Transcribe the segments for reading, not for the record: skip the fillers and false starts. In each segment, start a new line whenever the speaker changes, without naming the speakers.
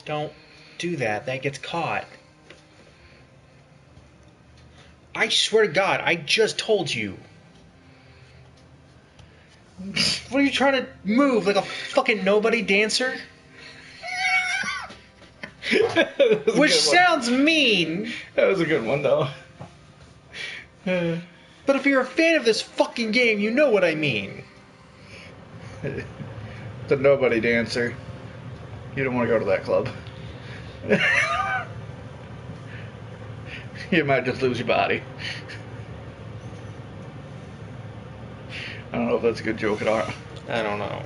Don't do that. That gets caught. I swear to God, I just told you. What are you trying to move? Like a fucking nobody dancer? Which sounds mean.
That was a good one, though.
But if you're a fan of this fucking game, you know what I mean.
The nobody dancer. You don't want to go to that club. You might just lose your body. I don't know if that's a good joke at all.
I don't know.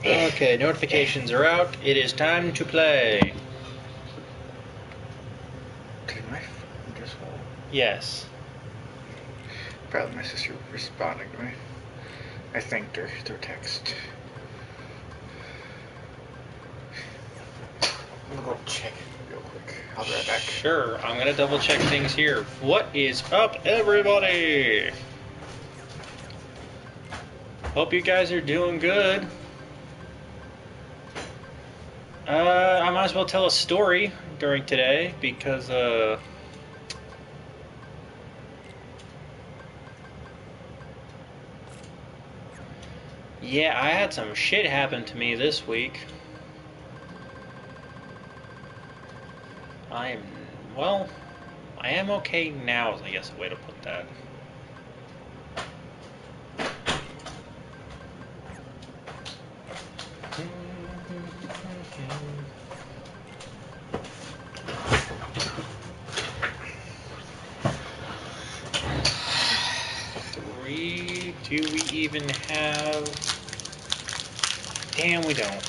Okay, notifications are out. It is time to play.
Did my phone just fall?
Yes.
Probably my sister responding to me. I thanked her through text. I'm gonna go check it real quick. I'll be right back.
Sure, I'm gonna double check things here. What is up, everybody? Hope you guys are doing good. I might as well tell a story during today because yeah, I had some shit happen to me this week. I am okay now, is I guess a way to put that. Do we even have... Damn, we don't.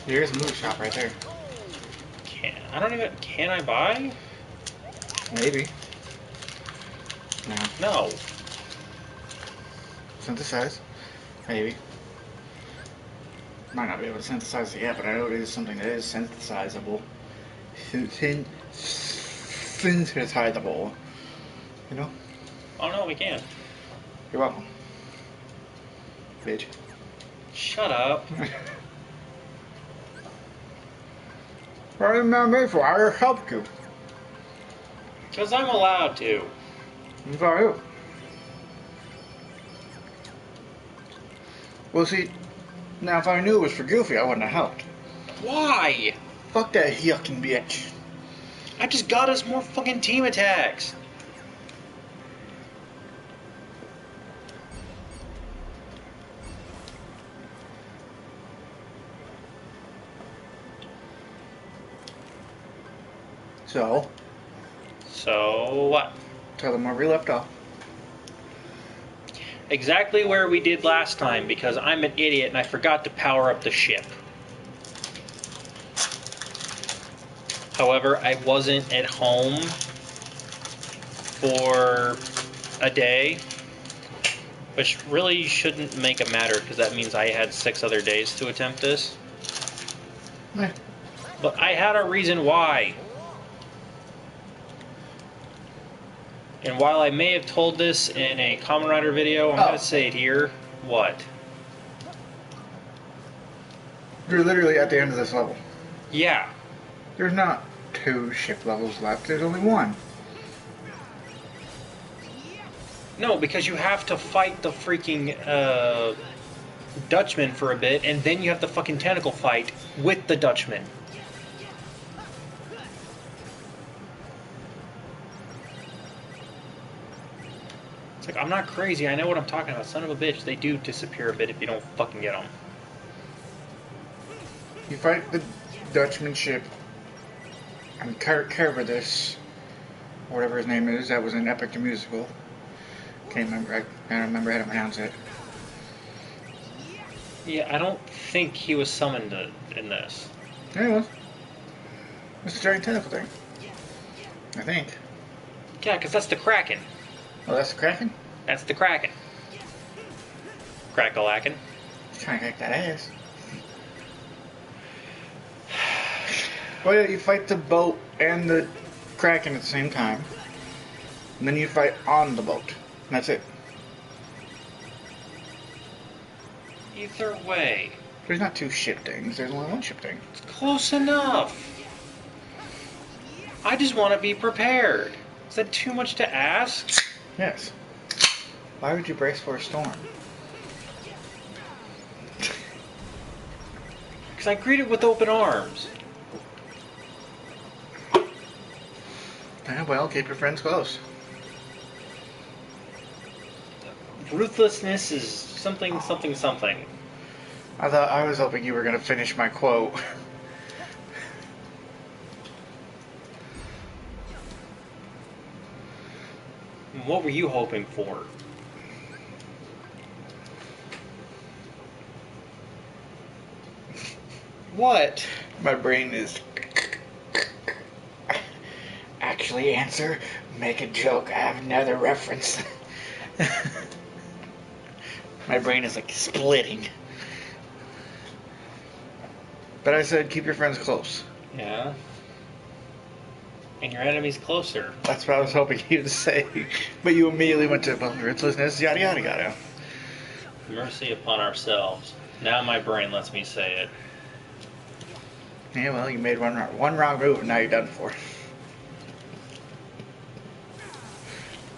There's a movie shop right there.
I don't even... Can I buy?
Maybe. No.
No.
Synthesize? Maybe. Might not be able to synthesize it yet, but I know it is something that is synthesizable. Synthesizable. You know?
Oh no, we can.
You're welcome. Bitch.
Shut up.
What are you mad at me for? I helped you.
Because I'm allowed to.
I'm sorry. Well, see, now if I knew it was for Goofy, I wouldn't have helped.
Why?
Fuck that yucking bitch.
I just got us more fucking team attacks. So what?
Tell them where we left off.
Exactly where we did last time, because I'm an idiot and I forgot to power up the ship. However, I wasn't at home for a day, which really shouldn't make a matter, because that means I had 6 other days to attempt this.
Eh.
But I had a reason why. And while I may have told this in a Kamen Rider video, I'm going to say it here. What?
You're literally at the end of this level.
Yeah.
There's not 2 ship levels left. There's only 1.
No, because you have to fight the freaking Dutchman for a bit, and then you have the fucking tentacle fight with the Dutchman. It's like, I'm not crazy, I know what I'm talking about. Son of a bitch, they do disappear a bit if you don't fucking get them.
You fight the Dutchman ship and Kervadus, whatever his name is. That was in Epic the Musical. Can't remember. I can't remember how to pronounce it.
Yeah, I don't think he was summoned in this.
Yeah, he was. It's a giant tentacle thing. I think.
Yeah, because that's the Kraken.
Oh, that's the Kraken?
That's the Kraken. Crackalacken.
He's trying to kick that ass. Well, yeah, you fight the boat and the Kraken at the same time. And then you fight on the boat. And that's it.
Either way.
There's not two shifting. There's only one shifting.
It's close enough. I just want to be prepared. Is that too much to ask?
Yes. Why would you brace for a storm?
Because I greet it with open arms.
Yeah, well, keep your friends close.
Ruthlessness is something.
I was hoping you were going to finish my quote.
What were you hoping for? What?
My brain is... Actually answer, make a joke, I have another reference. My brain is like splitting. But I said keep your friends close.
Yeah. And your enemy's closer.
That's what I was hoping you would say. But you immediately went to ruthlessness, yada yada yada.
Mercy upon ourselves. Now my brain lets me say it.
Yeah, well, you made one wrong move and now you're done for.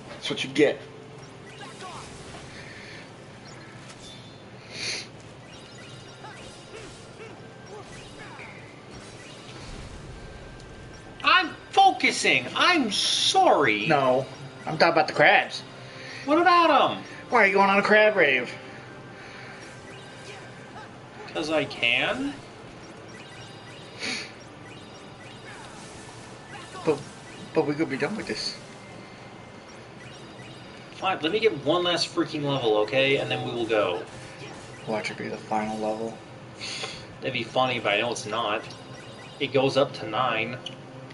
That's what you get.
I'm focusing. I'm sorry.
No, I'm talking about the crabs.
What about them?
Why are you going on a crab rave?
Because I can.
But we could be done with this.
Fine, let me get one last freaking level, okay? And then we will go.
Watch it be the final level.
That'd be funny, but I know it's not. It goes up to 9.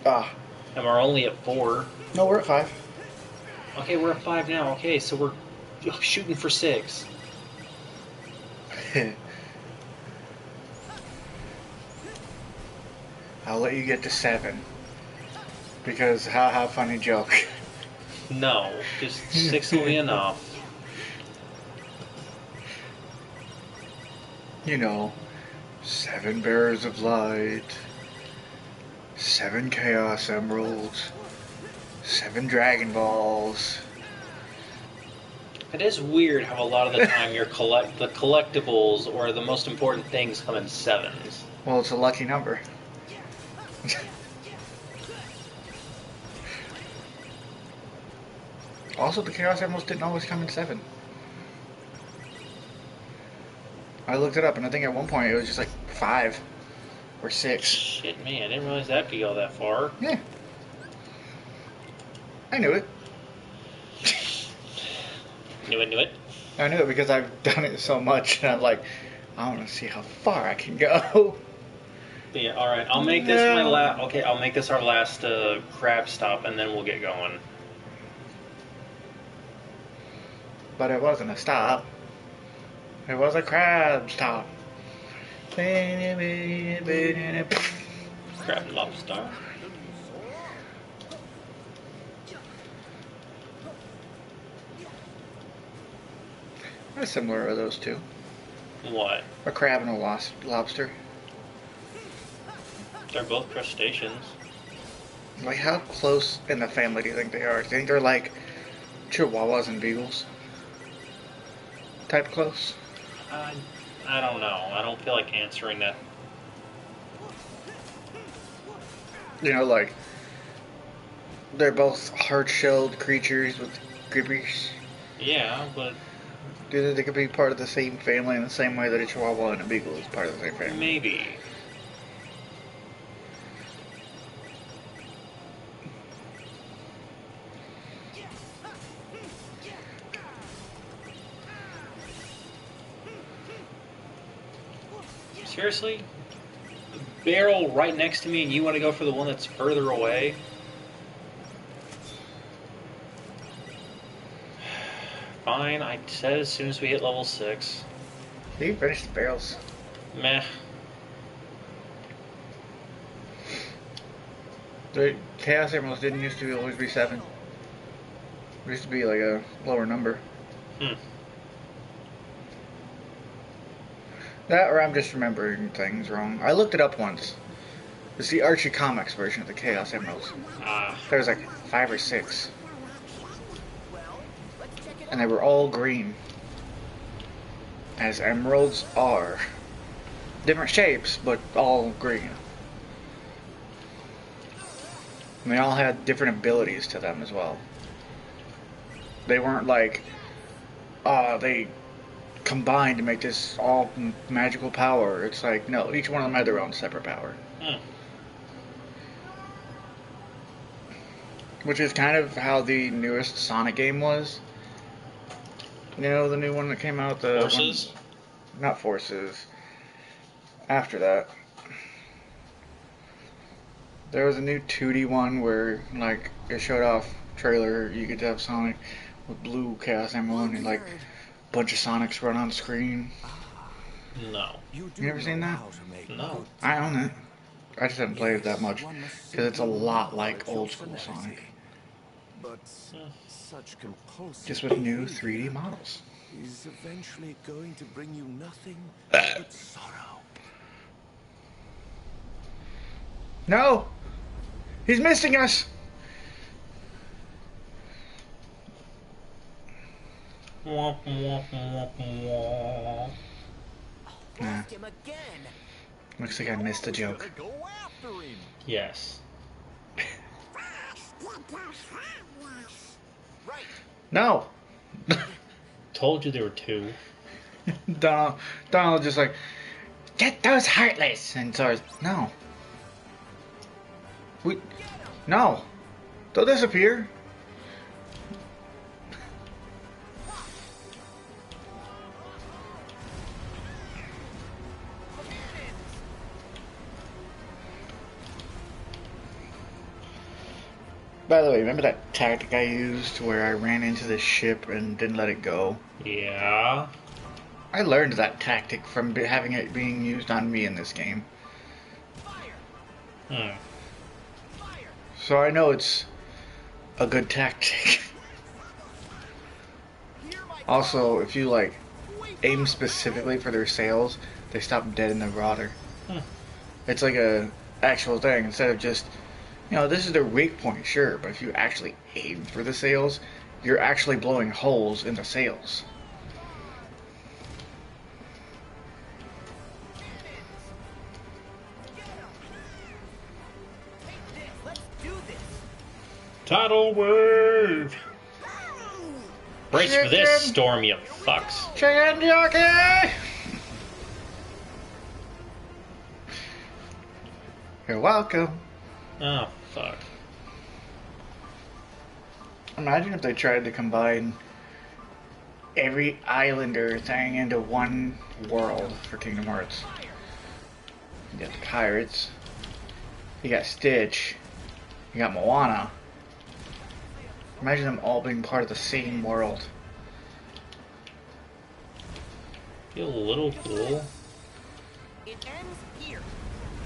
Ah.
And we're only at 4.
No, we're at 5.
Okay, we're at 5 now. Okay, so we're shooting for 6.
I'll let you get to 7. Because, haha, funny joke.
No, just 6 will be enough.
You know, 7 bearers of light, 7 chaos emeralds, 7 dragon balls.
It is weird how a lot of the time the collectibles or the most important things come in 7s.
Well, it's a lucky number. Also, the chaos emeralds didn't always come in 7. I looked it up, and I think at one point it was just like 5 or 6.
Shit, man, I didn't realize that could go that far.
Yeah. I knew it.
Knew it.
I knew it because I've done it so much, and I'm like, I want to see how far I can go.
But yeah, alright, I'll make this my last... Okay, I'll make this our last crab stop, and then we'll get going.
But it wasn't a stop. It was a crab stop.
Crab and lobster.
How similar are those two?
What?
A crab and a lobster.
They're both crustaceans.
Like, how close in the family do you think they are? Do you think they're like Chihuahuas and Beagles? Type close?
I don't know. I don't feel like answering that.
You know, like, they're both hard-shelled creatures with grippers.
Yeah, but...
Do you think they could be part of the same family in the same way that a Chihuahua and a Beagle is part of the same family?
Maybe. Seriously? Barrel right next to me and you want to go for the one that's further away? Fine, I said as soon as we hit level 6.
You finished the barrels.
Meh.
The Chaos Emeralds didn't used to always be 7. It used to be like a lower number. That or I'm just remembering things wrong. I looked it up once. It's the Archie Comics version of the Chaos Emeralds.
Ah,
There was like 5 or 6. And they were all green. As emeralds are. Different shapes, but all green. And they all had different abilities to them as well. They weren't like, they combined to make this all magical power. It's like, no, each one of them had their own separate power.
hmm.
Which is kind of how the newest Sonic game was. You know, the new one that came out? The
Forces?
One, not Forces. After that. There was a new 2D one where, like, it showed off trailer. You could have Sonic with blue Chaos Emerald and, like, a bunch of Sonics run on screen.
No.
You ever seen that?
No.
I own it. I just haven't played it that much because it's a lot like old school Sonic,
But such compulsive
just with new
behavior
3D models.
is eventually going to bring you nothing but sorrow.
No, he's missing us.
Womp, womp, womp, womp.
Nah,
Lost him again.
looks like I missed the joke.
Go after him.
Yes.
Right.
No.
Told you there were 2.
Donald just like, get those Heartless, and Sora's, no. No. They'll disappear. By the way, remember that tactic I used where I ran into the ship and didn't let it go?
Yeah.
I learned that tactic from having it being used on me in this game.
Hmm.
So I know it's a good tactic. Also, if you like aim specifically for their sails, they stop dead in the water.
Hmm.
It's like a actual thing instead of just, you know, this is their weak point, sure, but if you actually aim for the sails, you're actually blowing holes in the sails.
Let's do this.
Tidal wave! Brace for this,
Chicken.
storm, you fucks.
Chicken jockey! You're welcome.
Oh, fuck.
Imagine if they tried to combine every Islander thing into one world for Kingdom Hearts. You got the Pirates, you got Stitch, you got Moana. Imagine them all being part of the same world.
Be a little cool.
It ends here.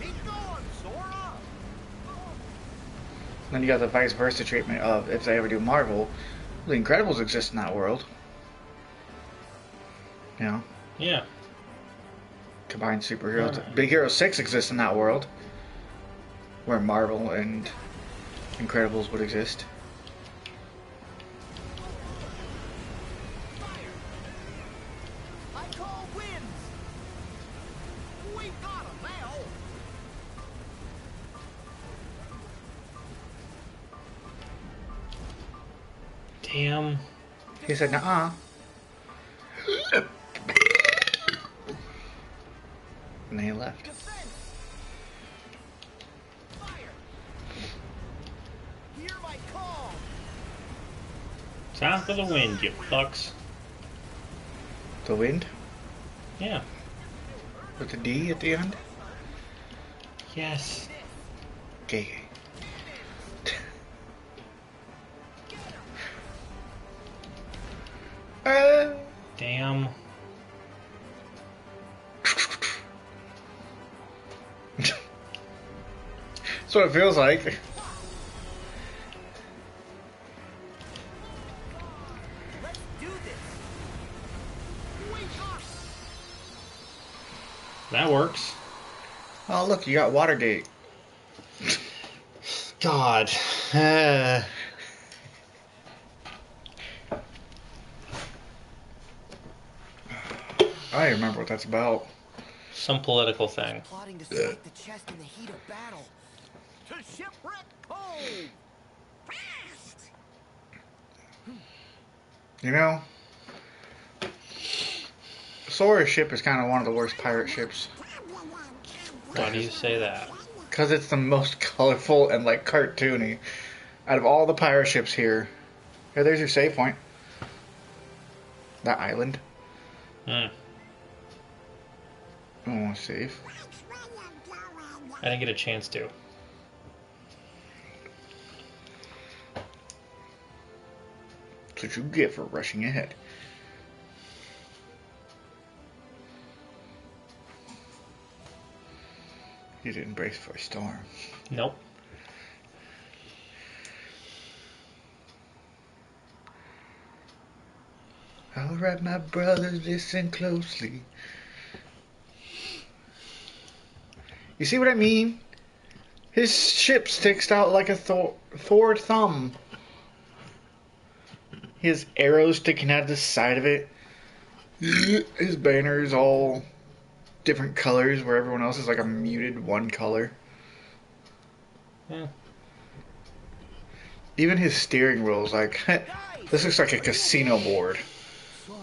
Keep going, Sora.
Then you got the vice versa treatment of if they ever do Marvel, the Incredibles exist in that world. You know,
Yeah.
combined superheroes. Big Hero 6 exists in that world. Where Marvel and Incredibles would exist.
I call wins. We got him now.
Damn.
He said, nuh-uh. And then he left.
Defense. Fire. Hear my call.
Time for the wind, you fucks.
The wind?
Yeah.
With the D at the end?
Yes.
Gay.
Damn.
That's what it feels like.
Let's do this. We got him.
That works.
Oh, look, you got Watergate.
God.
I don't remember what that's about.
Some political thing.
Plotting to strike the chest in the heat of battle. To Shipwreck Cove! Fast!
You know, Sora's ship is kind of one of the worst pirate ships.
Why do you say that?
Because it's the most colorful and, like, cartoony. Out of all the pirate ships here. Here, there's your save point. That island.
Hmm.
I don't want to save.
I didn't get a chance to.
That's what you get for rushing ahead. You didn't brace for a storm.
Nope.
Alright, my brothers, listen closely. You see what I mean? His ship sticks out like a Thor thumb. He has arrows sticking out of the side of it. His banner is all different colors, where everyone else is like a muted one color.
Yeah.
Even his steering wheel is like, this looks like a casino board.
Sora,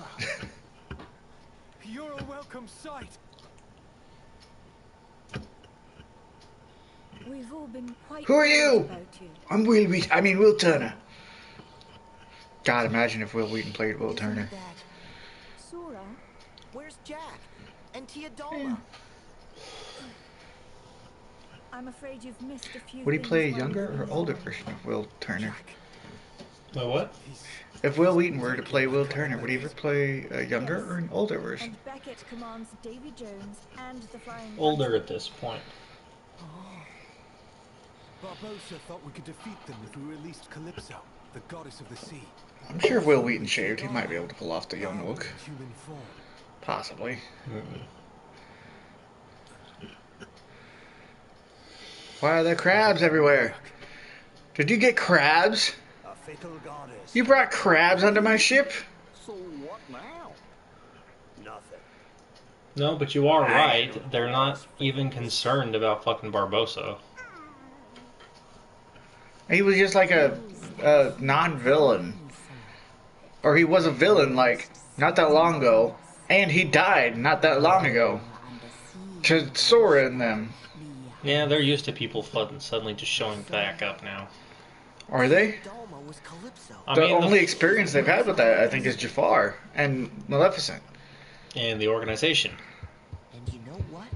you're a welcome sight.
We've all been quite
Who are
worried
you?
about you.
I'm Will Turner. God, imagine if Will Wheaton played Will Turner.
Isn't that-
Sora,
Where's Jack? And Teodora?
I'm afraid you've missed a few
Would he
things
play a
while
younger
you've
or
been
older
gone.
version of Will Turner?
Wait, what?
If Will Wheaton were to play Will Turner, would he ever play a younger or an older version?
And Beckett commands Davy Jones and the Flying
Older
Dutchman.
at this point.
Barbossa thought we could defeat them if we released Calypso, the goddess of the sea.
I'm sure if Will Wheaton shaved, he might be able to pull off the young look.
In human form.
Possibly. Why are there crabs everywhere? Did you get crabs?
A fickle goddess.
You brought crabs onto my ship?
So what now? Nothing.
No, but you are right. They're not even concerned about fucking Barbossa.
He was just like a non-villain. Or he was a villain, like, not that long ago. And he died not that long ago. To Sora and them.
Yeah, they're used to people suddenly just showing back up now.
Are they?
Dalma was Calypso.
The only experience they've had with that, I think, is Jafar and Maleficent.
And the organization.
And you know what?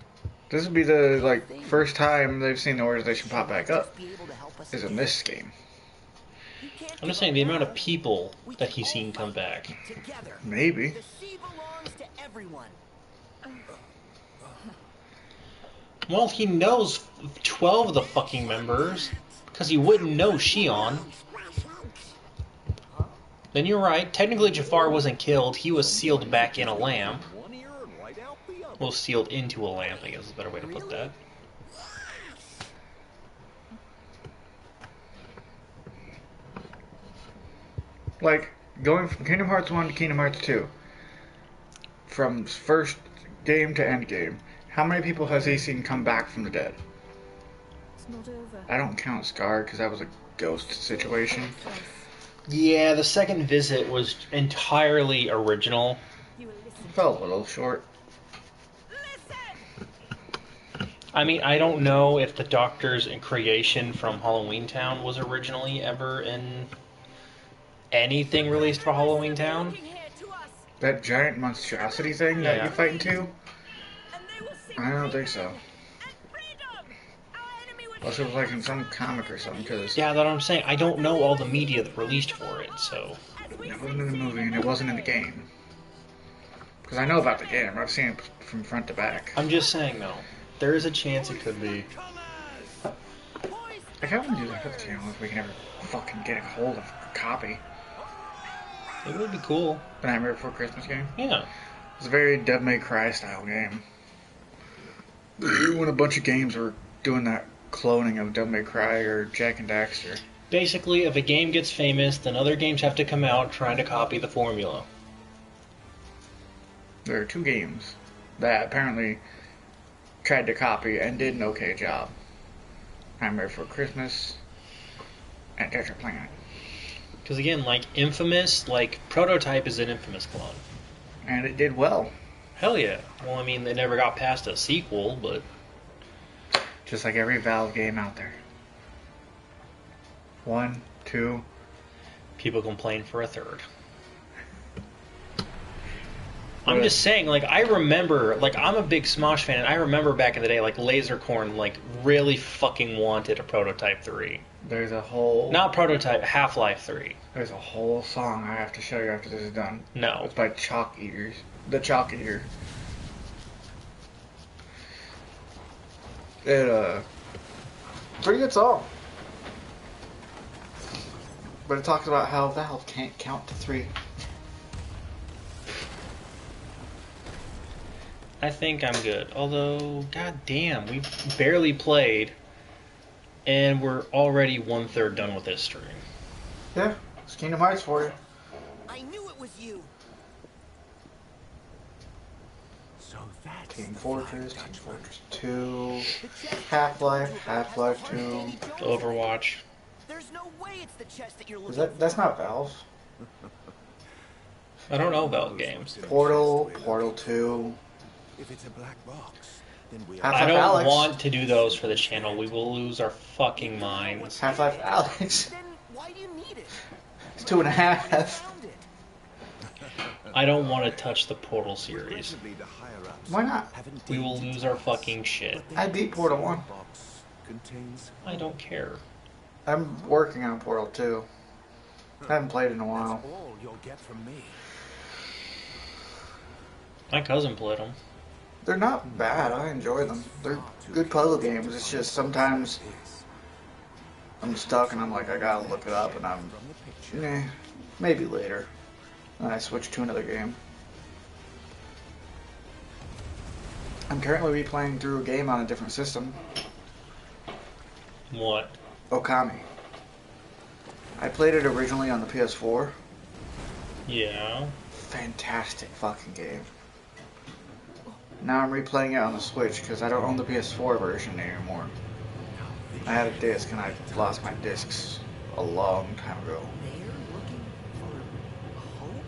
This would be the, like, first time they've seen the organization pop back up.
Be able to help us
Is in
again.
this game.
You can't
I'm
give
just saying
up
the amount
now.
of people
We
that
can
he's
all
seen come
fight
back.
together.
Maybe.
The sea belongs to everyone.
Well, he knows 12 of the fucking members, because he wouldn't know Shion. Then you're right. Technically, Jafar wasn't killed. He was sealed back in a lamp.
One ear and right out the other.
Well, sealed into a lamp, I guess is a better way to put that.
Like, going from Kingdom Hearts 1 to Kingdom Hearts 2. From first game to end game. How many people has he seen come back from the dead?
It's not over.
I don't count Scar, because that was a ghost situation.
Yeah, the second visit was entirely original.
You will listen.
Fell a little short.
I mean, I don't know if the Doctor's creation from Halloween Town was originally ever in anything released for Halloween Town.
That giant monstrosity thing that
Yeah.
you fight into? I don't think so. Unless it was like in some comic or something, because
Yeah, that's what I'm saying. I don't know all the media that released for it, so...
it wasn't in the movie and it wasn't in the game. Because I know about the game. I've seen it from front to back.
I'm just saying, though. There is a chance it could be.
I kind of want to do that for the channel if we can ever fucking get a hold of a copy.
It would be cool.
The Nightmare Before Christmas game.
Yeah.
It's a very Devil May Cry style game. When a bunch of games were doing that cloning of Devil May Cry or Jack and Daxter.
Basically, if a game gets famous, then other games have to come out trying to copy the formula.
There are 2 games that apparently tried to copy and did an okay job. Nightmare Before Christmas and Desert Planet.
Because again, like Infamous, like Prototype is an Infamous clone.
And it did well.
Hell yeah. Well, I mean, they never got past a sequel, but
Just like every Valve game out there. 1, 2.
people complain for a third. I'm just saying, like, I remember, like, I'm a big Smosh fan, and I remember back in the day, like, Lasercorn, like, really fucking wanted a Prototype 3.
There's a whole...
Not Prototype, Half-Life 3.
There's a whole song I have to show you after this is done.
No.
It's by Chalk Eaters. The Chalk Eater. Pretty good song. But it talks about how Valve can't count to 3.
I think I'm good. Although, god damn, we barely played, and we're already 1/3 done with this stream.
Yeah, it's Kingdom Hearts for you.
I knew it was you.
So that's
Team
the
Fortress,
fire
Team
touch.
Fortress 2,
The chest
Half-Life, Half-Life 2.
Davy Jones.
Overwatch.
There's no way it's the chest that you're
Is
looking
that's not Valve.
I don't know about games.
Portal, Portal 2.
If it's a black box, then we
Half-
I
are.
don't
Alex.
want to do those for the channel. We will lose our fucking minds.
Half-Life Alex.
Then why do you need it?
It's 2.5.
Found it.
I don't want to touch the Portal series.
Regrettably, the higher-ups
Why not?
haven't
We will
deemed
lose
it
our
us.
fucking shit.
But they
I beat
think
Portal
the
1.
box contains
I don't care.
I'm working on Portal 2. I haven't played in a while.
That's all you'll get from me.
My cousin played them.
They're not bad. I enjoy them. They're good puzzle games. It's just sometimes I'm stuck and I'm like, I gotta look it up, and I'm,
From the picture,
maybe later. And I switch to another game. I'm currently replaying through a game on a different system.
What?
Okami. I played it originally on the PS4.
Yeah.
Fantastic fucking game. Now I'm replaying it on the Switch because I don't own the PS4 version anymore. I had a disc and I lost my discs a long time ago.
They're looking for hope.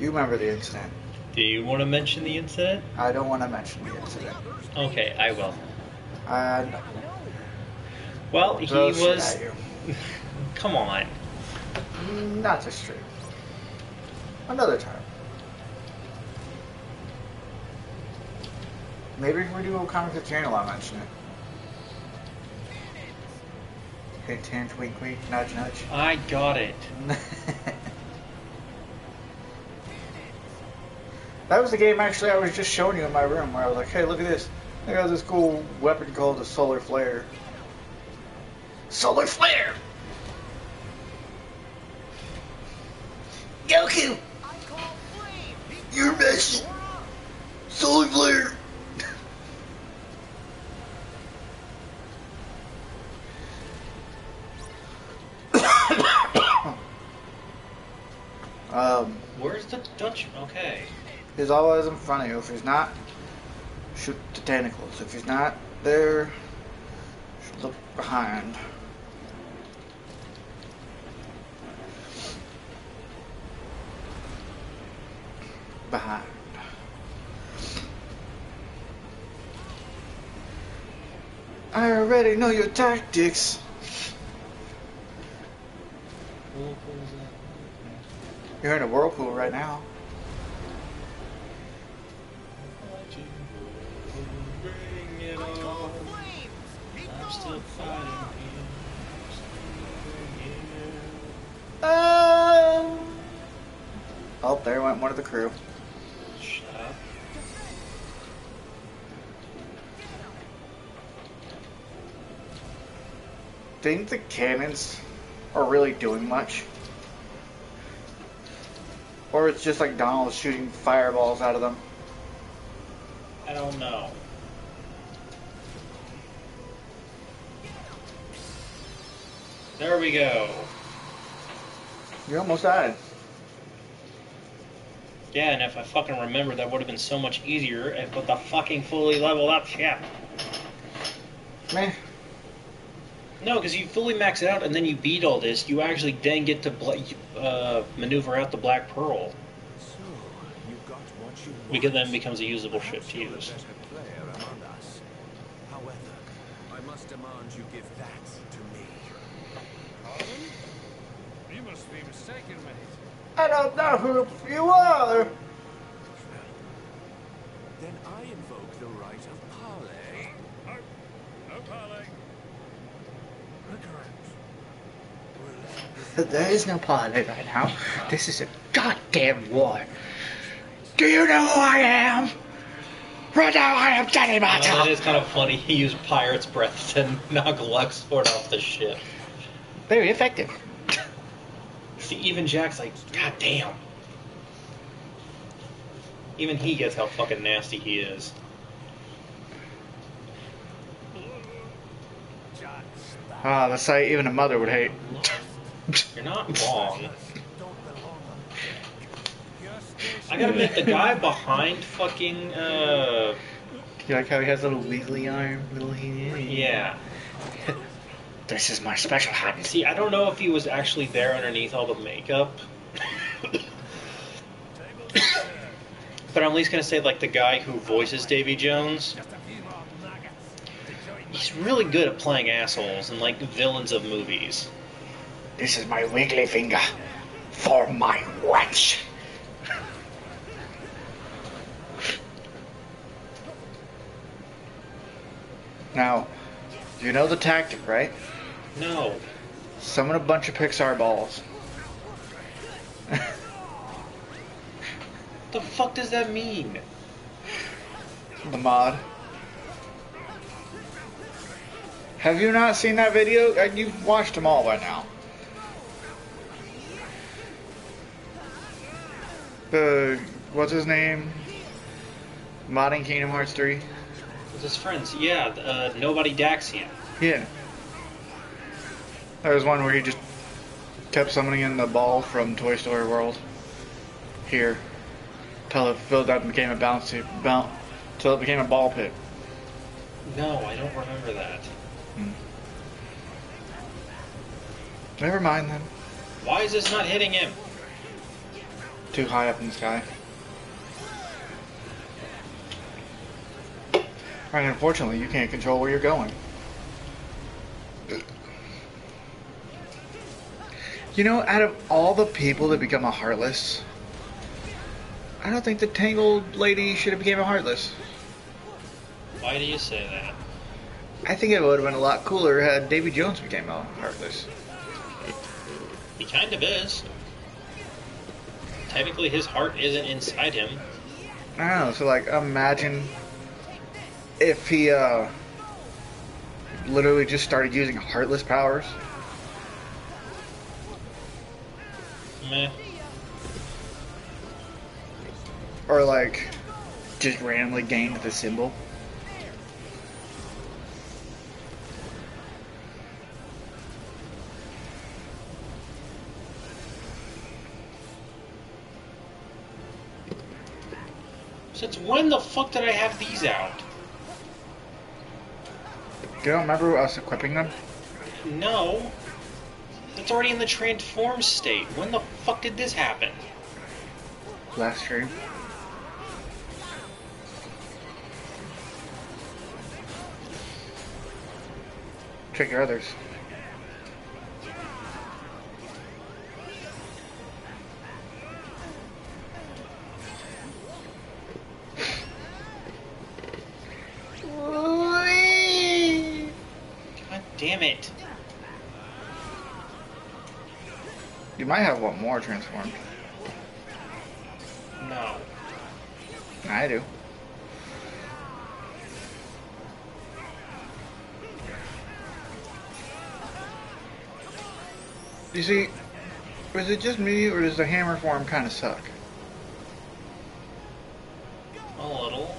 You remember the incident.
Do you want to mention the incident?
I don't want to mention the incident.
Okay, I will.
No.
Well, he
Throw shit
was.
at you.
Come on.
Not this stream. Another time. Maybe if we do a comic book channel, I'll mention it. Hint, hint, wink, wink, nudge, nudge.
I got it.
That was the game actually I was just showing you in my room where I was like, hey, look at this. I got this cool weapon called the Solar Flare. Solar Flare! Goku!
I call flame.
You're messing. Solar Flare!
Where's the Dutch? Okay.
He's always in front of you. If he's not, shoot the tentacles. If he's not there, should look behind. Behind. I already know your tactics. You're in a whirlpool right now.
I call flames. Be
I'm still
gone.
fighting.
Oh, there went one of the crew.
Shut up.
Think the cannons are really doing much? Or it's just like Donald shooting fireballs out of them?
I don't know. There we go.
You almost died.
Yeah, and if I fucking remember, that would have been so much easier if with the fucking fully leveled up ship.
Meh.
No, because you fully max it out and then you beat all this, you actually then get to maneuver out the Black Pearl.
So, you got what you want.
Because then becomes a usable ship to
You're the
use.
better player among us. However, I must demand you give that to me.
Pardon? You must be mistaken, mate.
I don't know who you are.
Then I invoke the right of parley.
No. No parley.
There is no parley right now. This is a goddamn war. Do you know who I am? Right now I am Danny
Well, that
Mato.
is kind of funny. He used Pirate's Breath to knock Luxord off the ship.
Very effective.
See, even Jack's like, God damn. Even he gets how fucking nasty he is.
Ah, the sight even a mother would hate.
You're not wrong. I gotta admit, the guy behind fucking,
You like how he has a little Weasley arm? Little
yeah.
This is my special hat.
See, I don't know if he was actually there underneath all the makeup. But I'm at least gonna say, like, the guy who voices Davy Jones, he's really good at playing assholes and, like, villains of movies.
This is my wiggly finger for my wench. Now, you know the tactic, right?
No.
Summon a bunch of Pixar balls.
The fuck does that mean?
The mod. Have you not seen that video? You've watched them all by now. What's his name? Modding Kingdom Hearts 3?
With his friends, yeah, Nobody Daxian.
Yeah. There was one where he just kept summoning in the ball from Toy Story World. Here. Till it filled up and became a till it became a ball pit.
No, I don't remember that.
Never mind then.
Why is this not hitting him?
Too high up in the sky. And unfortunately, you can't control where you're going. You know, out of all the people that become a Heartless, I don't think the Tangled lady should have became a Heartless.
Why do you say that?
I think it would have been a lot cooler had Davy Jones became a Heartless.
He kind of is. Technically, his heart isn't inside him.
I don't know, so like, imagine if he, literally just started using Heartless powers.
Meh.
Or like, just randomly gained the symbol.
Since when the fuck did I have these out?
You don't remember us equipping them?
No. It's already in the transform state. When the fuck did this happen?
Last stream. Check your others.
God damn it.
You might have one more transformed.
No.
I do. You see, is it just me, or does the hammer form kind of suck?
A little.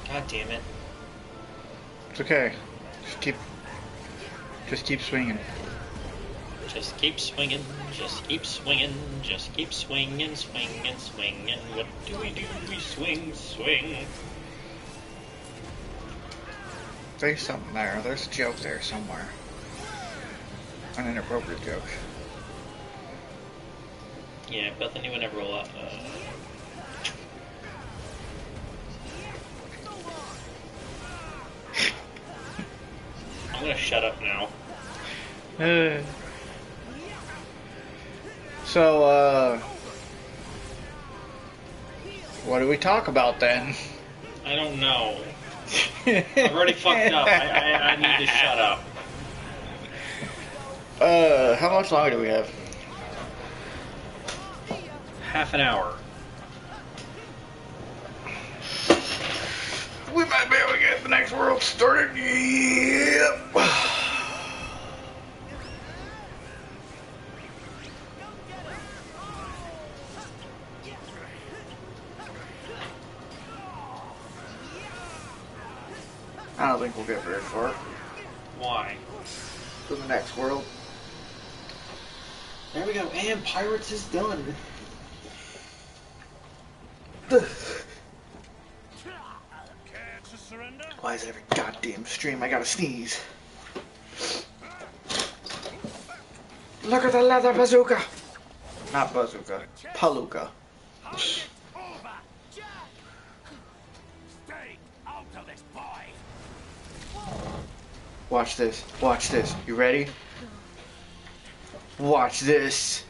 God damn it.
It's okay. Just keep Just keep swinging.
Just keep swinging, just keep swinging, just keep swinging, swinging, swinging. What do? We swing, swing.
There's something there. There's a joke there somewhere. An inappropriate joke.
Yeah, Bethany would never roll out. I'm gonna shut up now.
So, what do we talk about then?
I don't know. I've already fucked up. I need to shut up.
How much longer do we have?
Half an hour.
We might be able to get the next world started. Yep. I don't think we'll get very far
Why?
to the next world.
There we go. And Pirates is done.
Care to surrender?
Why is it every goddamn stream I gotta sneeze? Look at the leather bazooka! Not bazooka, palooka.
Over! Jack! Stay out of this, boy!
Watch this, watch this. You ready? Watch this.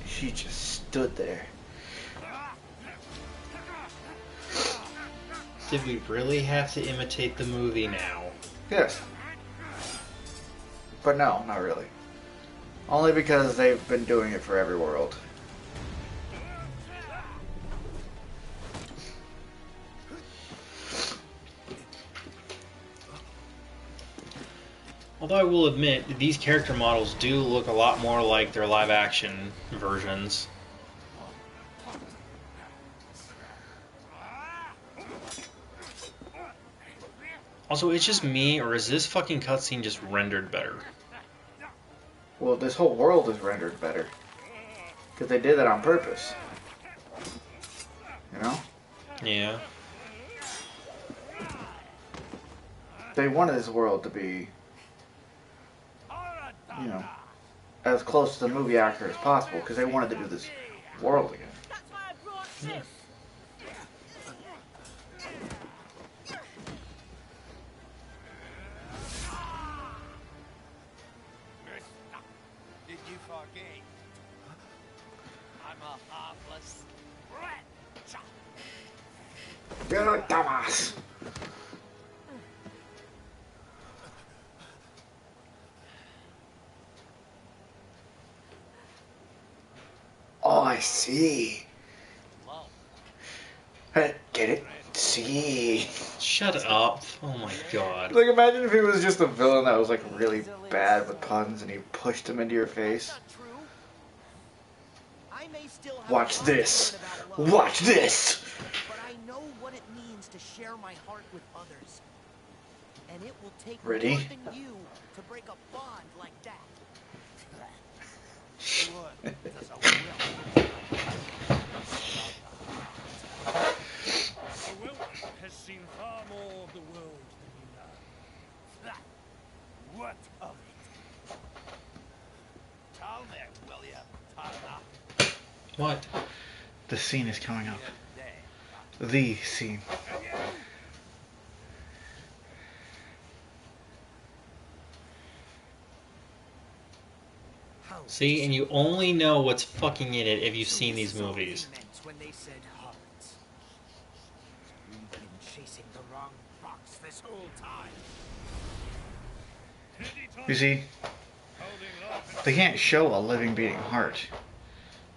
She just stood there.
Did we really have to imitate the movie now?
Yes. But no, not really. Only because they've been doing it for every world.
Although I will admit, these character models do look a lot more like their live action versions. Also, it's just me, or is this fucking cutscene just rendered better?
Well, this whole world is rendered better. Because they did that on purpose. You know?
Yeah.
They wanted this world to be, you know, as close to the movie actor as possible. Because they wanted to do this world again.
That's why I brought this.
Did you forget? I'm a heartless wretch.
You're a dumbass. Oh, I see. Get it? See.
Shut up. Oh my god.
Like, imagine if he was just a villain that was, like, really bad with puns and he pushed him into your face.
Not true. I may still have
Watch
a lot to
this.
learn about love,
Watch this.
but I know what it means to share my heart with others. And it will take
Ready?
more than you to break a bond like that.
Blood does a will.
The Wilt has seen far more of the world than you know.
What of it? Tell me, will you, Turner?
What?
The scene is coming up.
There.
The scene.
How
See, and you only know what's fucking in it if you've seen these
this is all they
movies.
meant when they said hearts. We've been chasing the wrong fox this whole time.
You see, they can't show a living, beating heart.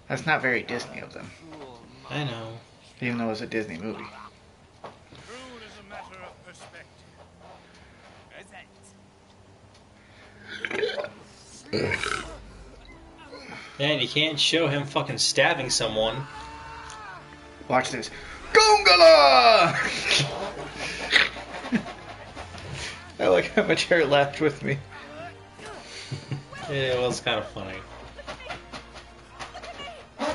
That's not very Disney of them,
I know.
even though it's a Disney movie.
Truth is a matter of perspective.
Is it?
And you can't show him fucking stabbing someone.
Watch this. Gongala! I like how much hair laughed with me.
It was kind of funny.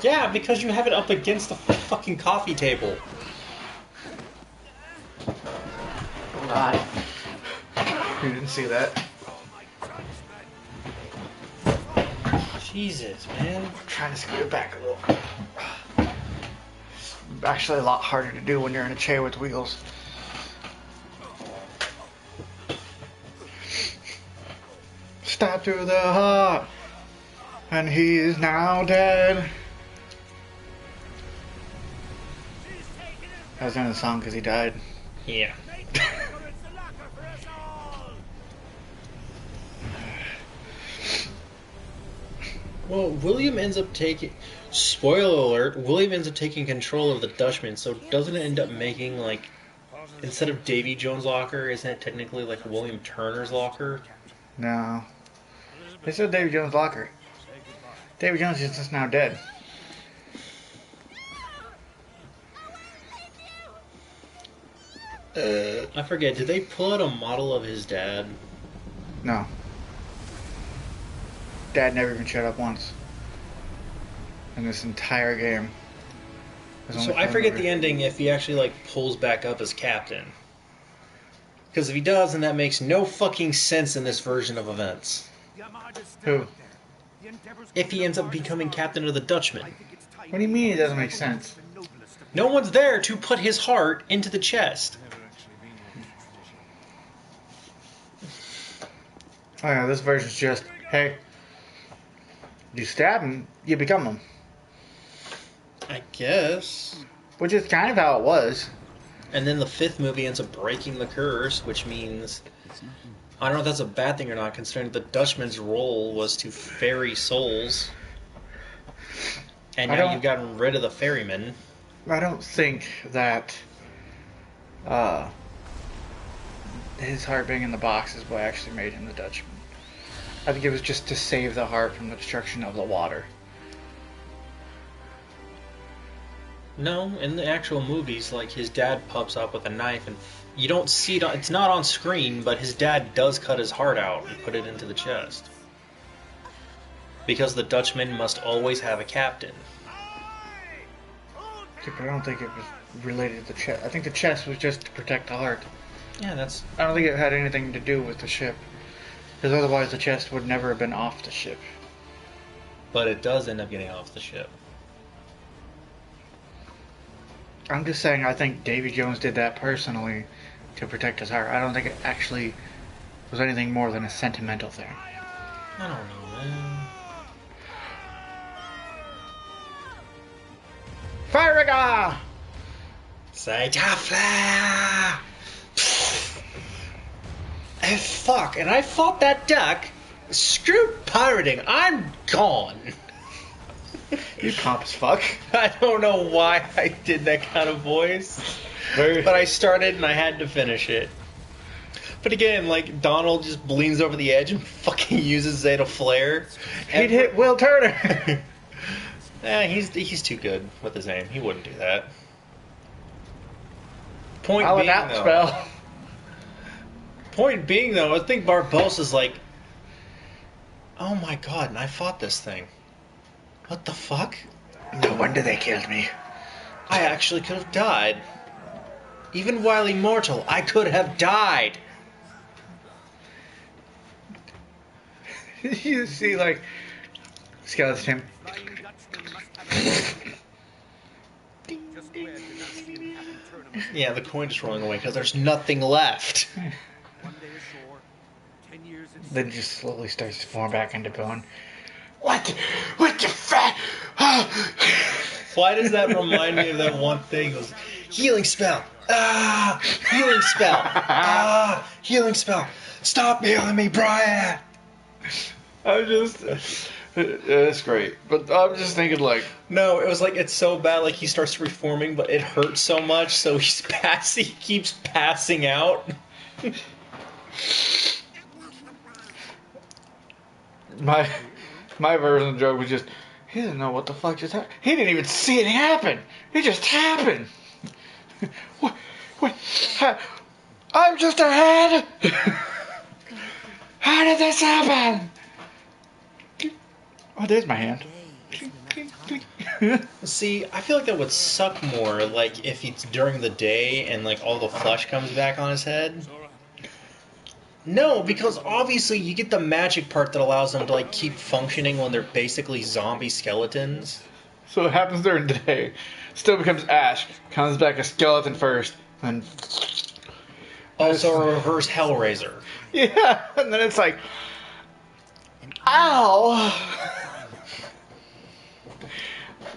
Yeah, because you have it up against the fucking coffee table.
God. You didn't see that?
Jesus, man.
I'm trying to scoot it back a little. It's actually a lot harder to do when you're in a chair with wheels. Stab through the heart, and he is now dead. I was in the song because he died.
Yeah. Well, William ends up taking... Spoiler alert, William ends up taking control of the Dutchman, so doesn't it end up making, like... Instead of Davy Jones' locker, isn't it technically like William Turner's locker?
No. They said Davy Jones' locker. Davy Jones is just now dead.
I forget, did they pull out a model of his dad?
No. Dad never even showed up once. In this entire game. There's
So
only
I
four
forget
movies.
the ending if he actually, like, pulls back up as captain. Because if he does, then that makes no fucking sense in this version of events.
Who?
If he ends up becoming captain of the Dutchman.
What do you mean it doesn't make sense?
No one's there to put his heart into the chest.
Oh yeah, this version's just, hey, you stab him, you become him.
I guess.
Which is kind of how it was.
And then the fifth movie ends up breaking the curse, which means... I don't know if that's a bad thing or not, considering the Dutchman's role was to ferry souls. And now you've gotten rid of the ferryman.
I don't think that his heart being in the box is what actually made him the Dutchman. I think it was just to save the heart from the destruction of the water.
No, in the actual movies, like, his dad pops up with a knife, and you don't see it, it's not on screen, but his dad does cut his heart out and put it into the chest. Because the Dutchman must always have a captain.
Yeah, but I don't think it was related to the chest. I think the chest was just to protect the heart.
Yeah, that's...
I don't think it had anything to do with the ship. Because otherwise the chest would never have been off the ship.
But it does end up getting off the ship.
I'm just saying I think Davy Jones did that personally to protect his heart. I don't think it actually was anything more than a sentimental thing.
I don't know, man.
Farraga!
Cytafla! Oh, fuck, and I fought that duck. Screw pirating, I'm gone.
You pompous fuck.
I don't know why I did that kind of voice. But I started and I had to finish it. But again, like, Donald just leans over the edge and fucking uses Zeta Flare.
He'd hit Will Turner.
He's too good with his aim. He wouldn't do that. Point
I'll
being,
adapt
though,
spell.
Point being, though, I think Barbossa's like, oh my god, and I fought this thing. What the fuck?
No wonder they killed me.
I actually could have died. Even while immortal, I could have died.
You see, like, Skeleton.
Yeah, the coin is rolling away because there's nothing left.
Then just slowly starts to form back into bone. What the fat?
Why does that remind me of that one thing? It was healing spell. Ah, healing spell. Ah, healing spell. Stop healing me, Brian.
I'm just, it's great, but I'm just thinking like,
No, it was like it's so bad. Like he starts reforming, but it hurts so much, so he keeps passing out.
my version of the joke was just, he didn't know what the fuck just happened. He didn't even see it happen. It just happened. What? I'm just a head. How did this happen? Oh, there's my hand.
Day isn't enough time.
See, I feel like that would suck more, like, if it's during the day and, like, all the flesh comes back on his head.
Sora,
No, because obviously you get the magic part that allows them to, like, keep functioning when they're basically zombie skeletons.
So it happens during the day. Still becomes Ash. Comes back a skeleton first. And
Also a reverse Hellraiser.
yeah, and then it's like, ow!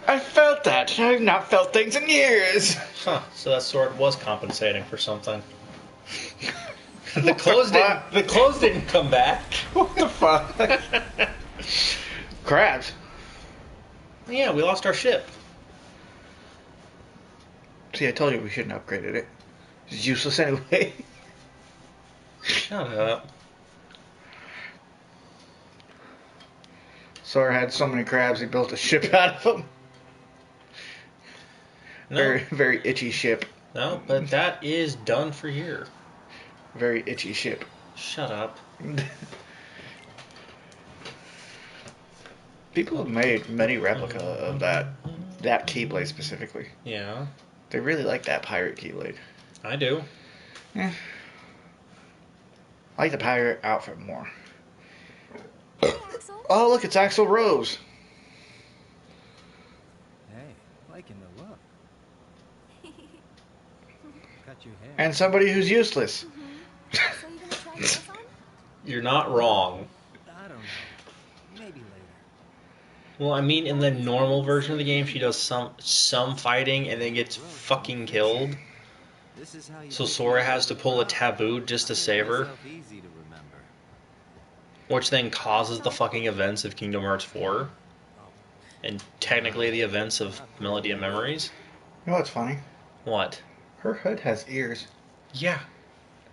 I felt that. I've not felt things in years.
Huh, so that sword was compensating for something. the
the
clothes
fuck?
didn't come back.
What the fuck? Crabs.
Yeah, we lost our ship.
See, I told you we shouldn't have upgraded it. It's useless anyway.
Shut up.
Sora had so many crabs he built a ship out of them.
No,
Very, very itchy ship.
no, but that is done for here.
Very itchy ship.
Shut up.
People have made many replica of that Keyblade specifically.
Yeah,
They really like that pirate Keyblade.
I do.
I like the pirate outfit more.
Hey, Axel.
Oh, look, it's Axl Rose.
Hey, liking the look. Cut your hair.
And somebody who's useless.
So you gonna try this on?
You're not wrong.
I don't know. Maybe later.
Well, I mean, in the normal version of the game, she does some fighting and then gets fucking killed.
This is how you
So
make
Sora
it.
has to pull a taboo just to save her,
Myself easy to remember.
which then causes the fucking events of Kingdom Hearts 4. And technically the events of Melody and Memories.
You know what's funny?
What?
Her hood has ears
Yeah.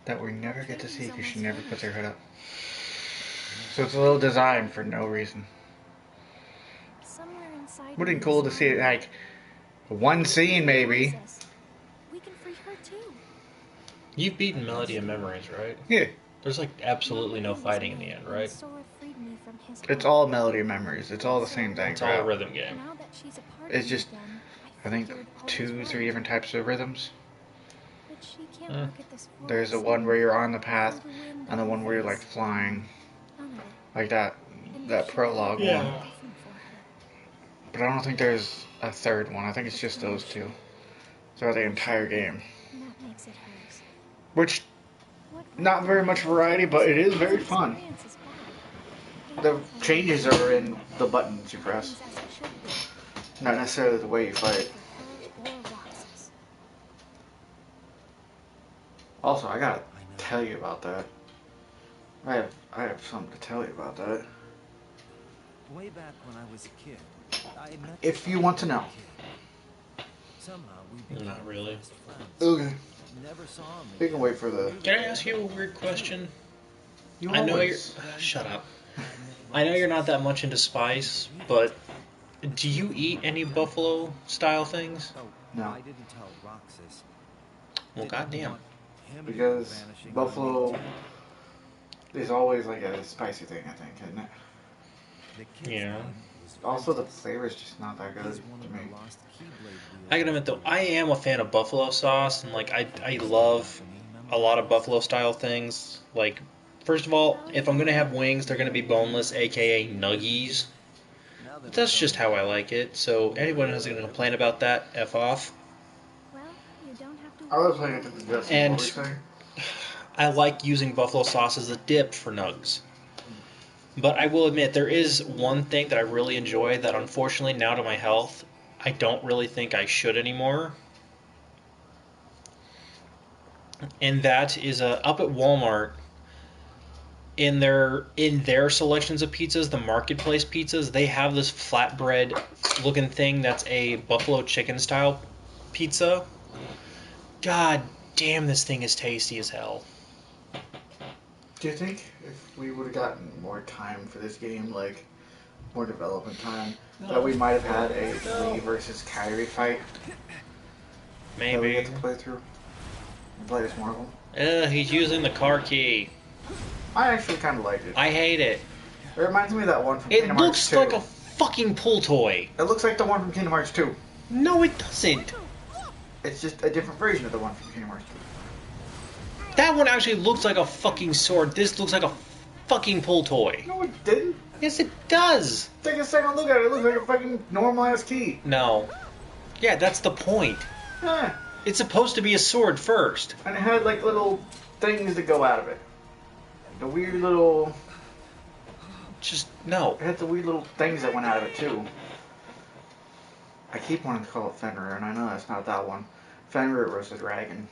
that we never get to see because she never puts her hood up. So it's a little designed for no reason.
Somewhere inside.
Would have
me
been cool to
is
see it like one scene maybe.
Jesus. We can free her too.
You've beaten Melody and Memories, right?
Yeah,
There's like absolutely no fighting in the end, right?
Sora freed me from his
it's
hold.
all melody memories. It's all the same thing.
It's all a rhythm game.
Now that she's a part
It's
of
just,
me again,
I think
figured all
2,
was
3
right.
different types of rhythms.
But she can't
Eh.
look at this
There's the
forest
one where you're on the
and
path,
feel the wind
and the
on
one
her
where you're like
face.
flying,
None of it.
like that
And
that
she
prologue
felt
Yeah.
one.
different for her.
But I don't think there's a third one. I think it's just those two throughout the entire game.
And that makes it hers.
Which,
What
not very much variety, but it is very fun.
experience is bad.
The changes are in the buttons you press,
Things as it should be.
not necessarily the way you fight.
For her or Roxas.
Also, I gotta tell you about that. I have something to tell you about that.
Way back when I was a kid, I met
If you want to know.
Somehow we became
Not really.
fast friends.
Okay.
Never saw him.
We can wait for the.
Can I ask you a weird question?
You
I know you're.
always-
Shut up. I know you're not that much into spice, but do you eat any buffalo style things?
Oh,
No.
I didn't tell Roxas.
Well,
Didn't
goddamn.
want him to go
Because
vanishing on
buffalo
me.
is always like a spicy thing, I think, isn't it?
The kid's
Yeah.
name was
Also, the
Francis.
flavor's just not that good
He's one
to
of
me.
the lost Keyblade
I gotta admit though, I am a fan of buffalo sauce, and like I love a lot of buffalo style things. Like, first of all, if I'm gonna have wings, they're gonna be boneless, aka nuggies.
Now that
But that's just how I like it. So anyone who's gonna complain about that, f off.
Well, you don't have to.
I was playing it to the Justin.
And-
What were you saying?
I like using buffalo sauce as a dip for nugs. But I will admit, there is one thing that I really enjoy that unfortunately now to my health, I don't really think I should anymore. And that is up at Walmart in their selections of pizzas, the marketplace pizzas, they have this flatbread looking thing that's a buffalo chicken style pizza. God damn, this thing is tasty as hell.
Do you think if we would have gotten more time for this game, like more development time, that we might have had a Lee versus Kyrie fight? that we
Maybe.
get to play through. Play as Marvel.
He's using the car key.
I actually kind of like it.
I hate it.
It reminds me of that one from
It
Kingdom Hearts
looks
2.
like a fucking pull toy.
It looks like the one from Kingdom Hearts 2.
No, it doesn't.
It's just a different version of the one from Kingdom Hearts 2.
That one actually looks like a fucking sword. This looks like a fucking pull toy.
No, it didn't.
Yes, it does.
Take a second look at it. It looks like a fucking normal ass key.
No. Yeah, that's the point.
Yeah.
It's supposed to be a sword first.
And it had like little things that go out of it. The weird little.
Just, no.
It had the weird little things that went out of it too. I keep wanting to call it Fenrir, and I know that's not that one. Fenrir was the dragon.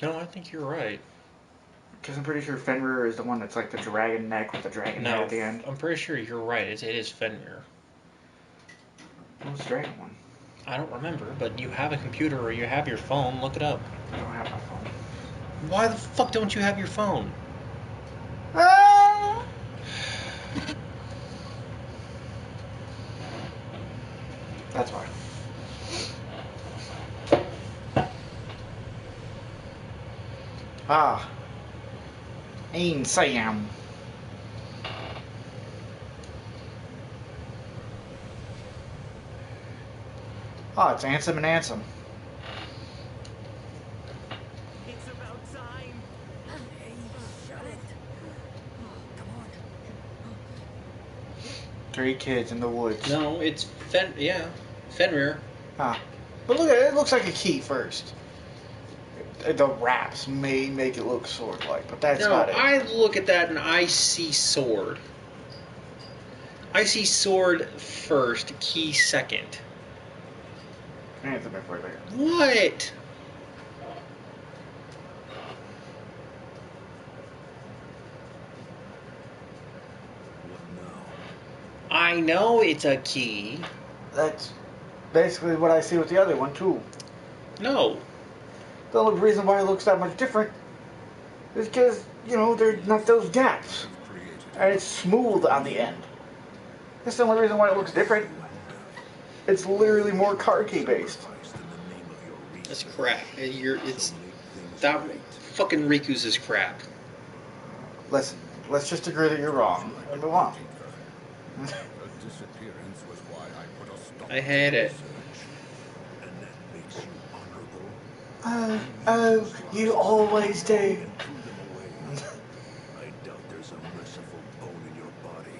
No, I think you're right.
Because I'm pretty sure Fenrir is the one that's like the dragon neck with the dragon head
No,
at the end.
I'm pretty sure you're right. It is Fenrir.
What's the dragon one?
I don't remember, but you have a computer or you have your phone. Look it up.
I don't have my phone.
Why the fuck don't you have your phone?
Ah! That's why. Ah. Ain Siam. Oh, it's Ansem and Ansem.
It's about time. Hey, shut it. Oh, come on.
Three kids in the woods.
No, it's Fenrir.
Ah. But look at it, it looks like a key first. The wraps may make it look sword-like, but that's
No,
not it.
I look at that and I see sword. I see sword first, key second.
Ansem before there.
What? I know it's a key.
That's basically what I see with the other one, too.
No.
The only reason why it looks that much different is because, you know, there's not those gaps. And it's smooth on the end. That's the only reason why it looks different. It's literally more card key based.
That's crap. It's that fucking Riku's is crap.
Listen, let's just agree that you're wrong and move on.
I hate it.
Oh, you always do.
I doubt there's a merciful bone in your body.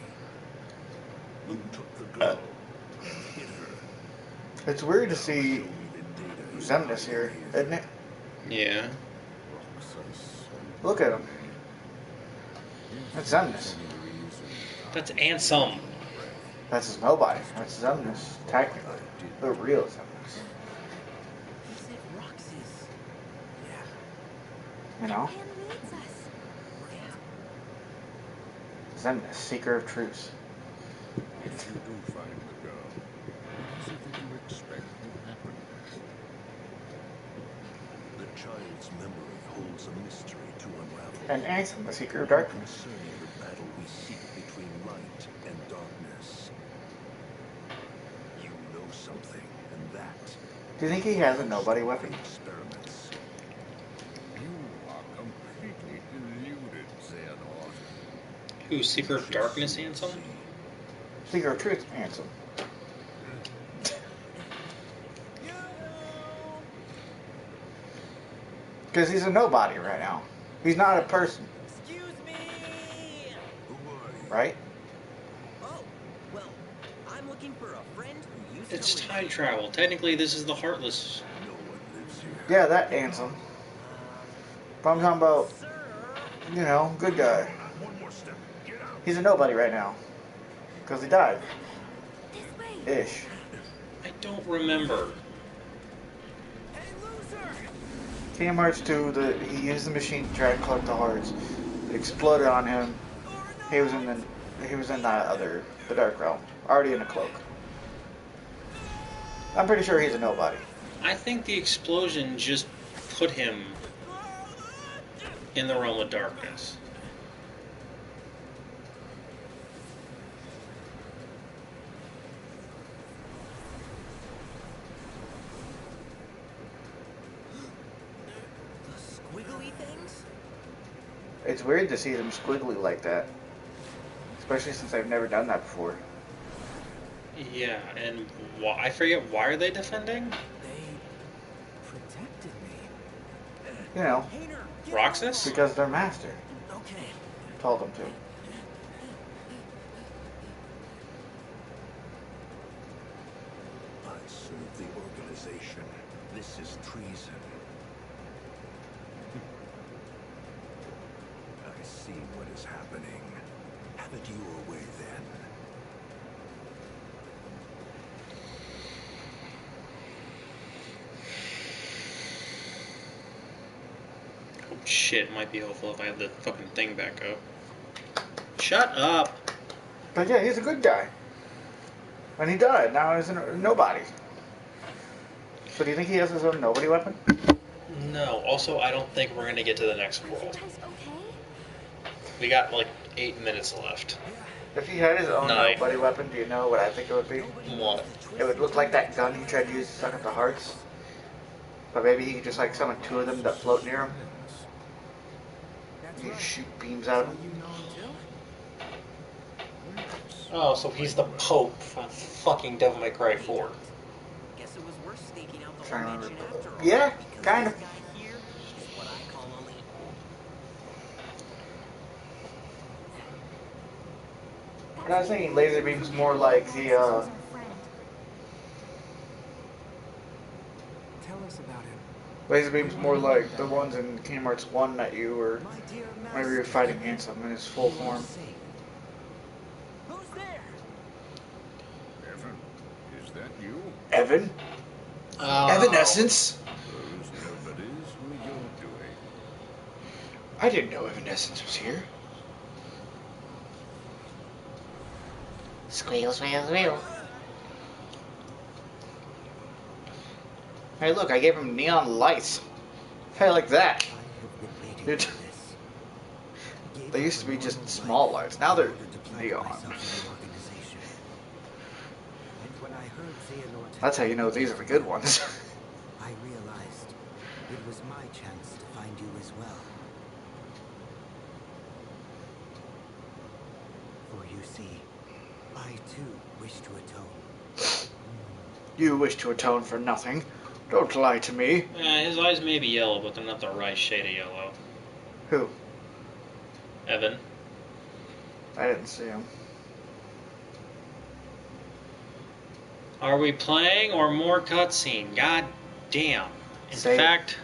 You took the girl and hit her.
It's weird to see Xemnas here, isn't it?
Yeah.
Look at him. That's Xemnas.
That's Ansem.
That's his nobody. That's Xemnas, technically. The real Xemnas.
You said Roxas.
You know?
And leads us.
Xemnas, Seeker of Truths.
If you do find the girl, what is it that you expect will happen? The child's memory holds a mystery to unravel.
And Ansem, the Seeker of Darkness.
Concerning the battle we seek between light and darkness. You know something, and that
Do you think he has a nobody weapon?
experiments. You are completely deluded, Xehanort.
Who, Seeker of Darkness, Ansem?
Seeker of Truth, Ansem. Because he's a nobody right now. He's not a person,
Excuse me.
Who are you?
right?
Oh, well, I'm looking for a friend who used
It's
to live
time travel. Technically, this is the Heartless.
No one lives here.
Yeah, that Ansem. But I'm talking about,
Sir.
you know, good guy.
One more step. Get out.
He's a nobody right now. Because he died.
This way.
Ish.
I don't remember.
Hey, loser.
Kingdom Hearts 2, he used the machine to try and collect the hearts. It exploded on him. He was in the Dark Realm. Already in a cloak. I'm pretty sure he's a nobody.
I think the explosion just put him in the realm of darkness.
It's weird to see them squiggly like that. Especially since I've never done that before.
Yeah, and I forget, why are they defending?
They protected me.
You know,
Hayner, get
Roxas?
because their master
Okay.
told them to.
I serve the organization. This is treason. I see what is happening. Have it your way then.
Oh shit, might be helpful if I have the fucking thing back up. Shut up!
But yeah, he's a good guy. And he died. Now he's a nobody. So do you think he has his own nobody weapon?
No, also, I don't think we're gonna get to the next
Are you
world.
guys okay?
We got like 8 minutes left.
If he had his own
Nine.
nobody weapon, do you know what I think it would be?
What?
It would look like that gun he tried to use to suck up the hearts. But maybe he could just like summon 2 of them that float near him.
That's
You
right.
shoot beams out of him.
You know him too?
Oh, so he's the Pope from fucking Devil May Cry 4.
Guess it was worth staking out the
Trying
whole
to
mansion
remember.
after all.
Yeah,
because
kind
this
of.
guy here is what I call elite.
And I was thinking laser beam's more like the
Our friend.
Tell us about him.
laser beam's more like the ones in Kingdom Hearts 1 that you were
My dear
whenever you were fighting Ansem in his full
you are
form.
safe. Who's there?
Evan, is that you?
Evan?
Oh.
Evanescence?
Those nobodies were your doing.
I didn't know Evanescence was here. Squeal, squeal, squeal. Hey, look, I gave him neon lights. Hey, like that.
I have been waiting
Dude.
for this.
They used to be just small lights. Now they're neon. That's how you know these are the good ones.
I realized it was my chance to find you as well. For you see, I too wish to atone.
You wish to atone for nothing. Don't lie to me.
His eyes may be yellow, but they're not the right shade of yellow.
Who?
Evan.
I didn't see him.
Are we playing or more cutscene? God damn. In
Save.
fact,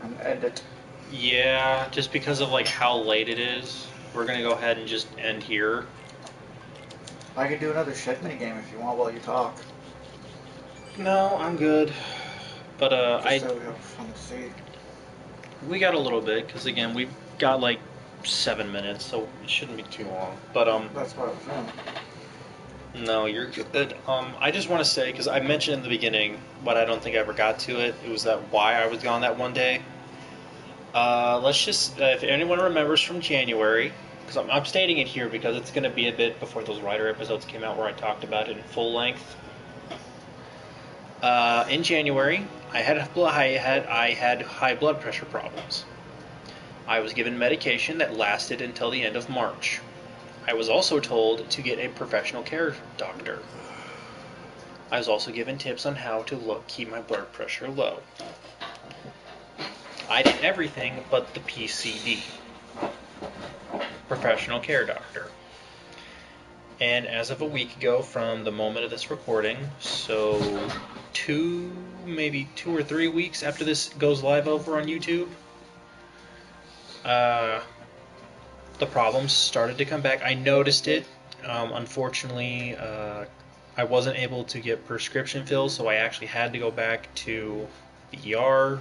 And edit.
yeah, just because of like how late it is, we're gonna go ahead and just end here.
I can do another shed minigame if you want while you talk.
No, I'm good. But
Just so we have fun to see.
we got a little bit because again we've got like 7 minutes, so it shouldn't be too long. But
That's what I was doing.
no, you're good. I just want to say because I mentioned in the beginning, but I don't think I ever got to it. It was that why I was gone that one day. Let's just if anyone remembers from January, because I'm stating it here because it's going to be a bit before those Rider episodes came out where I talked about it in full length. In January, I had high blood pressure problems. I was given medication that lasted until the end of March. I was also told to get a professional care doctor. I was also given tips on how to keep my blood pressure low. I did everything but the PCD, professional care doctor. And as of a week ago from the moment of this recording, so maybe 2 or 3 weeks after this goes live over on YouTube, the problems started to come back. I noticed it. Unfortunately, I wasn't able to get prescription fills, so I actually had to go back to the ER.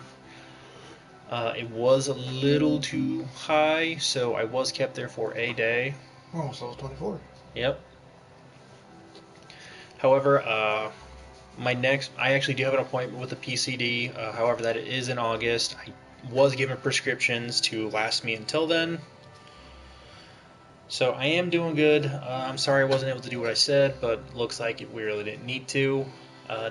It was a little too high, so I was kept there for a day.
Oh, so it's 24.
Yep. However, I actually do have an appointment with the PCD. However, that is in August. I was given prescriptions to last me until then. So I am doing good. I'm sorry I wasn't able to do what I said, but looks like we really didn't need to.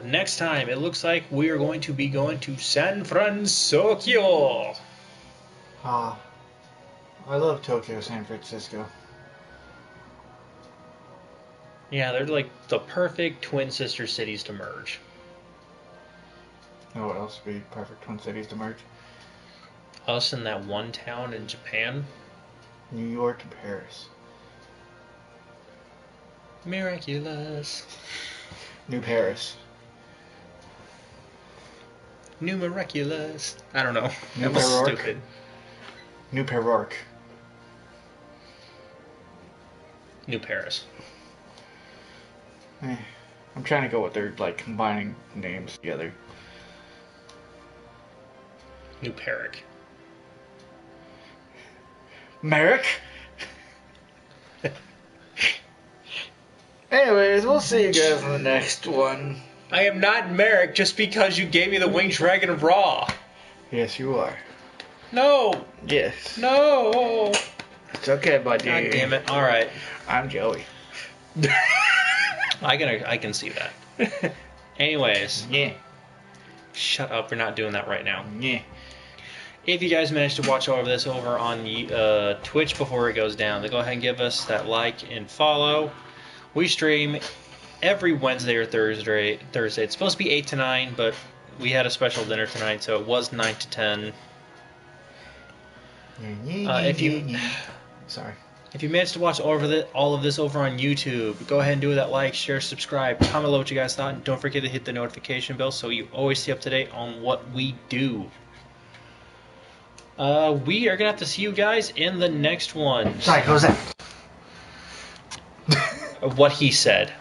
Next time, it looks like we are going to be going to San Francisco.
Ah. I love Tokyo, San Francisco.
Yeah, they're like the perfect twin sister cities to merge.
You know what else would be perfect twin cities to merge?
Us and that one town in Japan.
New York and Paris.
Miraculous.
New Paris.
New miraculous. I don't know.
New
That was
Perourke.
stupid.
New Perourke.
New Paris.
I'm trying to go with their like combining names together.
New Peric.
Merrick. Anyways, we'll see you guys in the next one.
I am not Merrick just because you gave me the Winged Dragon Raw.
Yes, you are.
No.
Yes.
No.
It's okay, buddy.
God damn it. All right.
I'm Joey.
I can see that. Anyways,
Yeah.
shut up. We're not doing that right now.
Yeah.
If you guys managed to watch all of this over on Twitch before it goes down, then go ahead and give us that like and follow. We stream every Wednesday or Thursday. It's supposed to be 8 to 9, but we had a special dinner tonight, so it was 9 to 10.
Sorry.
If you managed to watch all of this over on YouTube, go ahead and do that like, share, subscribe, comment below what you guys thought, and don't forget to hit the notification bell so you always stay up to date on what we do. We are going to have to see you guys in the next one.
Sorry, what was that?
What he said.